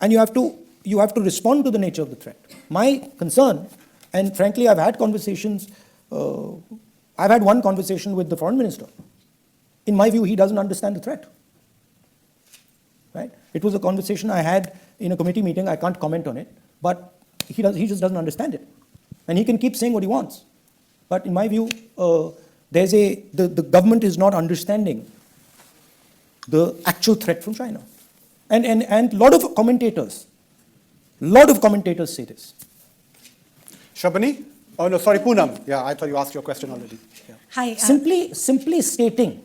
and you have to respond to the nature of the threat. My concern, and frankly, I've had conversations. I've had one conversation with the foreign minister. In my view, he doesn't understand the threat. Right? It was a conversation I had in a committee meeting. I can't comment on it, but he just doesn't understand it, and he can keep saying what he wants. But in my view, the government is not understanding the actual threat from China, and a lot of commentators say this. Shabani? Oh no, sorry, Poonam. Yeah, I thought you asked your question already. Yeah. Hi. Simply stating.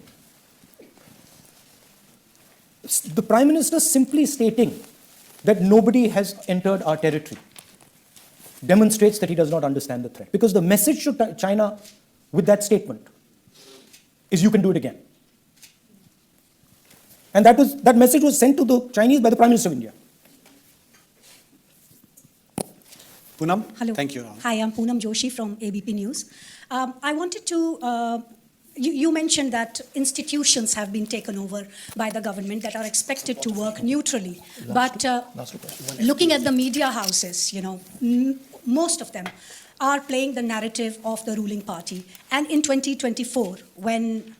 The Prime Minister simply stating that nobody has entered our territory demonstrates that he does not understand the threat. Because the message to China with that statement is you can do it again. And that message was sent to the Chinese by the Prime Minister of India. Poonam? Hello. Thank you. Hi, I'm Poonam Joshi from ABP News. I wanted to, you mentioned that institutions have been taken over by the government that are expected to work neutrally. But looking at the media houses, most of them are playing the narrative of the ruling party. And in 2024, when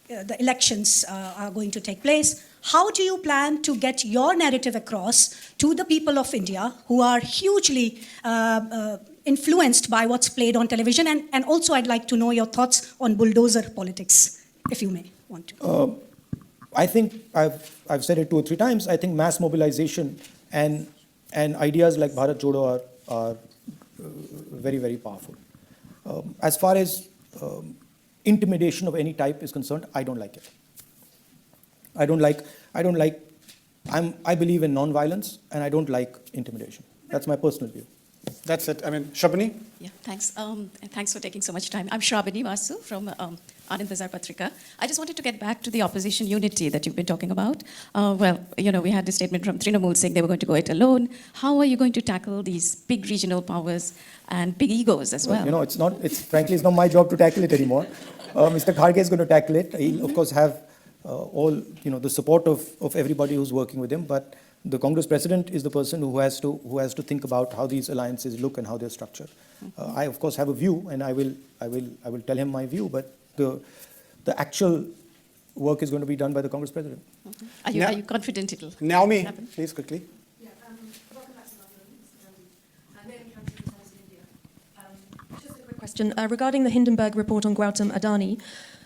the elections are going to take place, how do you plan to get your narrative across to the people of India who are hugely influenced by what's played on television? And also I'd like to know your thoughts on bulldozer politics, if you may want to. I think I've said it 2 or 3 times. I think mass mobilization and ideas like Bharat Jodo are very, very powerful. As far as intimidation of any type is concerned, I don't like it. I believe in non-violence, and I don't like intimidation. That's my personal view. That's it. I mean, Shabani? Yeah, thanks. Thanks for taking so much time. I'm Shrabani Vasu from Anand Bazar Patrika. I just wanted to get back to the opposition unity that you've been talking about. We had this statement from Trinamool saying they were going to go it alone. How are you going to tackle these big regional powers and big egos as well? Frankly, it's not my job to tackle it anymore. Mr. Kharge is going to tackle it. He'll, of course, have all the support of everybody who's working with him, but the Congress president is the person who has to think about how these alliances look and how they're structured. I of course have a view, and I will tell him my view, but the actual work is going to be done by the Congress president. Are you confident it'll Naomi, happen? please quickly. Welcome back to London. Naomi Country Times in India. Just a quick question regarding the Hindenburg report on Gautam Adani.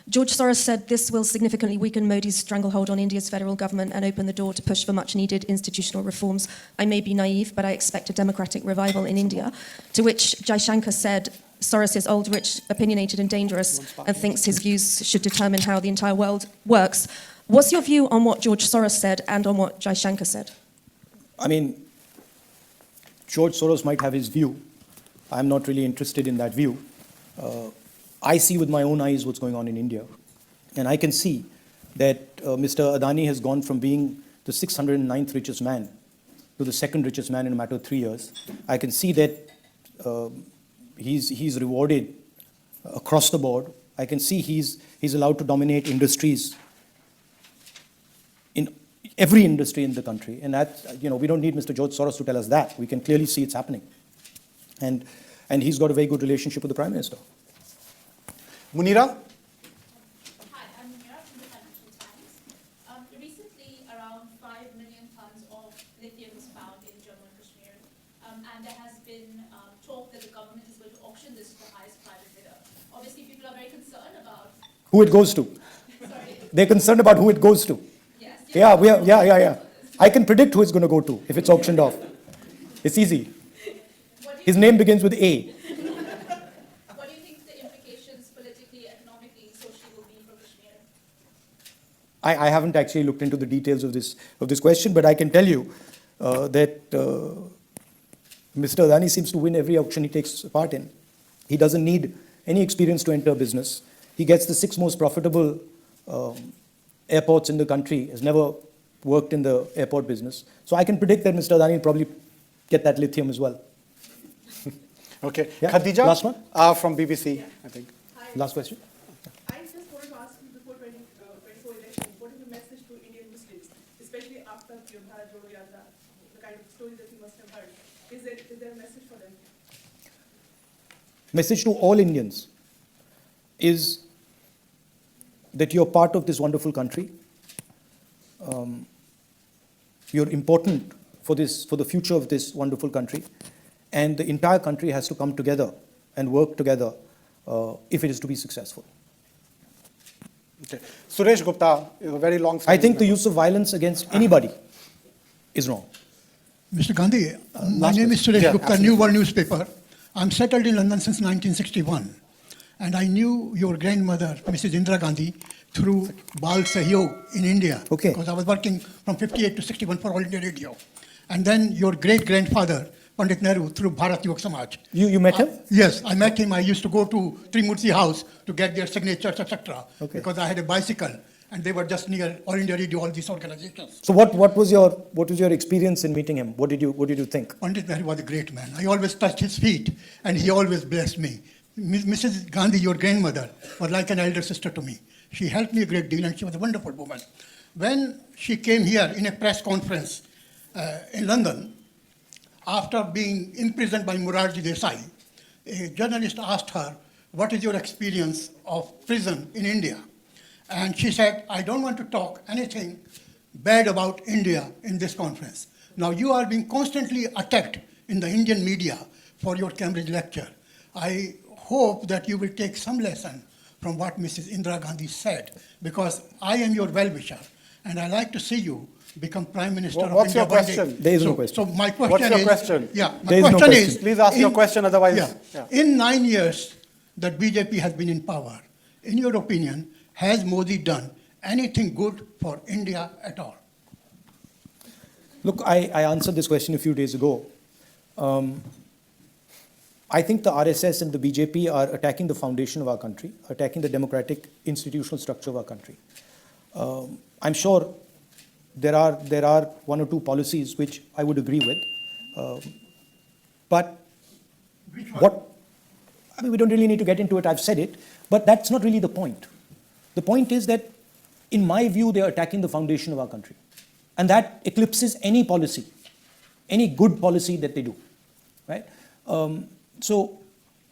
George Soros said this will significantly weaken Modi's stranglehold on India's federal government and open the door to push for much-needed institutional reforms. I may be naive, but I expect a democratic revival in India. To which Jaishankar said, Soros is old, rich, opinionated and dangerous, and thinks his views should determine how the entire world works. What's your view on what George Soros said and on what Jaishankar said? I mean, George Soros might have his view. I'm not really interested in that view. I see with my own eyes what's going on in India. And I can see that Mr. Adani has gone from being the 609th richest man to the 2nd richest man in a matter of 3 years. I can see that he's rewarded across the board. I can see he's allowed to dominate industries, in every industry in the country. And that, we don't need Mr. George Soros to tell us that. We can clearly see it's happening. And he's got a very good relationship with the Prime Minister. Munira? Hi, I'm Munira from the Financial Times. Recently, around 5 million tons of lithium was found in Jammu and Kashmir, and there has been talk that the government is going to auction this to the highest private bidder. Obviously, people are very concerned about who it goes to. Sorry. They're concerned about who it goes to. Yes. Yeah. I can predict who it's going to go to if it's auctioned off. It's easy. His name begins with A. What do you think the implications politically, economically, socially will be for Kashmir? I haven't actually looked into the details of this question, but I can tell you that Mr. Adani seems to win every auction he takes part in. He doesn't need any experience to enter business. He gets the 6 most profitable airports in the country, has never worked in the airport business. So I can predict that Mr. Adani will probably get that lithium as well. Okay. Yeah. Khadija? Last one? From BBC, I think. Hi. Last question. I just wanted to ask you before 2024 election, what is the message to Indian Muslims, especially after your Bharat Jodo Yatra, the kind of story that you must have heard. Is there a message for them? Message to all Indians is that you're part of this wonderful country. You're important for the future of this wonderful country, and the entire country has to come together and work together if it is to be successful. Okay. Suresh Gupta, a very long. I think the use of violence against anybody is wrong. Mr. Gandhi, my name is Suresh Gupta, New World newspaper. I'm settled in London since 1961, and I knew your grandmother, Mrs. Indira Gandhi, through Bal Sahyog in India. Okay. Because I was working from 58 to 61 for All India Radio. And then your great-grandfather, Pandit Nehru, through Bharat Yuva Samaj. You met him? Yes, I met him. I used to go to Trimurti House to get their signatures, etc. Okay. Because I had a bicycle, and they were just near All India Radio, all these organizations. So what was your experience in meeting him? What did you think? Pandit Nehru was a great man. I always touched his feet, and he always blessed me. Mrs. Gandhi, your grandmother, was like an elder sister to me. She helped me a great deal, and she was a wonderful woman. When she came here in a press conference in London, after being imprisoned by Morarji Desai, a journalist asked her, "What is your experience of prison in India?" And she said, "I don't want to talk anything bad about India in this conference. Now you are being constantly attacked in the Indian media for your Cambridge lecture. I hope that you will take some lesson from what Mrs. Indira Gandhi said, because I am your well-wisher, and I like to see you become Prime Minister of What's India your one day." question? There is no So- question. So my question What's your is... question? Yeah, my There is no question question. is... Please ask your question, otherwise... Yeah. In 9 years that BJP has been in power, in your opinion, has Modi done anything good for India at all? Look, I answered this question a few days ago. I think the RSS and the BJP are attacking the foundation of our country, attacking the democratic institutional structure of our country. I'm sure there are one or two policies which I would agree with. But I mean, we don't really need to get into it, I've said it, but that's not really the point. The point is that, in my view, they are attacking the foundation of our country. And that eclipses any policy, any good policy that they do, right? So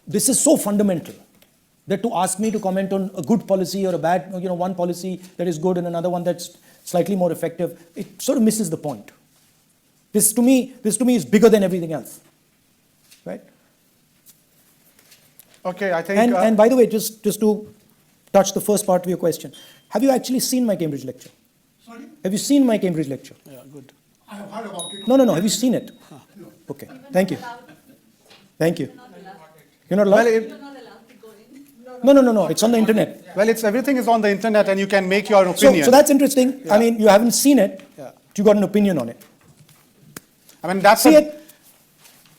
this is so fundamental that to ask me to comment on a good policy or a bad, one policy that is good and another one that's slightly more effective, it sort of misses the point. This to me is bigger than everything else, right? Okay, I think... And by the way, just to touch the first part of your question, have you actually seen my Cambridge lecture? Sorry? Have you seen my Cambridge lecture? yeah, good. I have heard about it. No. Have you seen it? Okay. Thank you. Thank you. You're not allowed? No. It's on the internet. Well, everything is on the internet, and you can make your opinion. So that's interesting. Yeah. I mean, you haven't seen it. Yeah. You got an opinion on it. I mean, See it.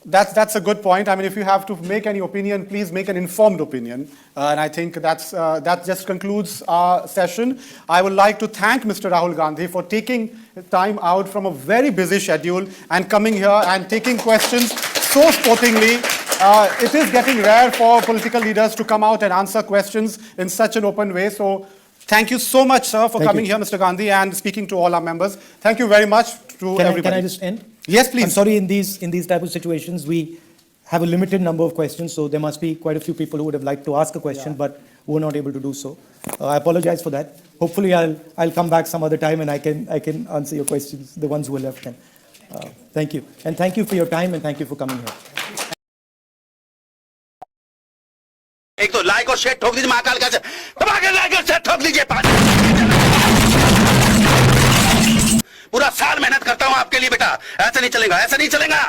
That's a good point. I mean, if you have to make any opinion, please make an informed opinion. And I think that just concludes our session. I would like to thank Mr. Rahul Gandhi for taking time out from a very busy schedule and coming here and taking questions so sportingly. It is getting rare for political leaders to come out and answer questions in such an open way. So thank you so much, sir, for coming here, Mr. Gandhi, and speaking to all our members. Thank you very much to everybody. Can I just end? Yes, please. I'm sorry, in these type of situations, we have a limited number of questions, so there must be quite a few people who would have liked to ask a question, but were not able to do so. I apologize for that. Hopefully, I'll come back some other time and I can answer your questions, the ones who are left. And thank you, and thank you for your time, and thank you for coming here. एक तो like और share ठोक दीजिए महाकाल का दबा के like और share ठोक दीजिए पूरा साल मेहनत करता हूं आपके लिए बेटा ऐसा नहीं चलेगा